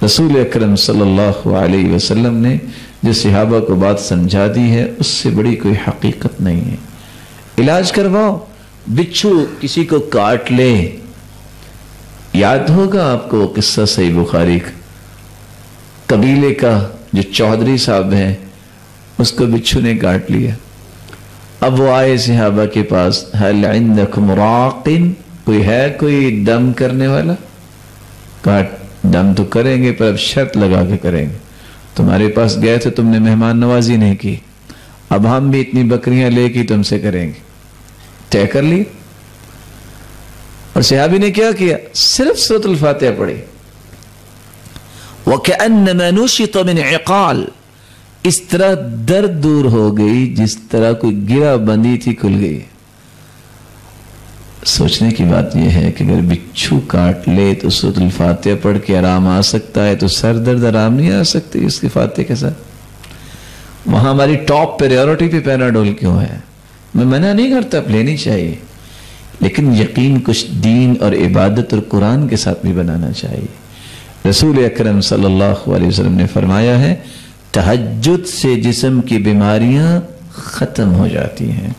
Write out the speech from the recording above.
रसूल अकरम सल्लल्लाहु अलैहि वसल्लम ने जो सहाबा को बात समझा दी है उससे बड़ी कोई हकीकत नहीं है। इलाज करवाओ, बिच्छू किसी को काट ले, याद होगा आपको किस्सा सही बुखारी का, कबीले का जो चौधरी साहब है उसको बिच्छू ने काट लिया। अब वो आए सहाबा के पास, हल इंदकुम राकिन, कोई है कोई दम करने वाला? काट दम तो करेंगे पर अब शर्त लगा के करेंगे, तुम्हारे पास गए थे तुमने मेहमान नवाजी नहीं की, अब हम भी इतनी बकरियां लेके तुमसे करेंगे। तय कर ली। और सहाबी ने क्या किया? सिर्फ सूरतुल फातिहा पढ़ी। वकअन्नमा नुशित मिन इकाल, इस तरह दर्द दूर हो गई जिस तरह कोई गिरा बंदी थी खुल गई। सोचने की बात यह है कि अगर बिच्छू काट ले तो सूरतुल फातिहा पढ़ के आराम आ सकता है, तो सर दर्द आराम नहीं आ सकती इसके फातिहा के साथ। वहां हमारी टॉप प्रायोरिटी पे पैराडोल क्यों है? मैं मना नहीं करता, आप लेनी चाहिए, लेकिन यकीन कुछ दीन और इबादत और कुरान के साथ भी बनाना चाहिए। रसूल अकरम सल्लल्लाहु अलैहि वसल्लम ने फरमाया है, तहज्जुद से जिस्म की बीमारियां खत्म हो जाती हैं।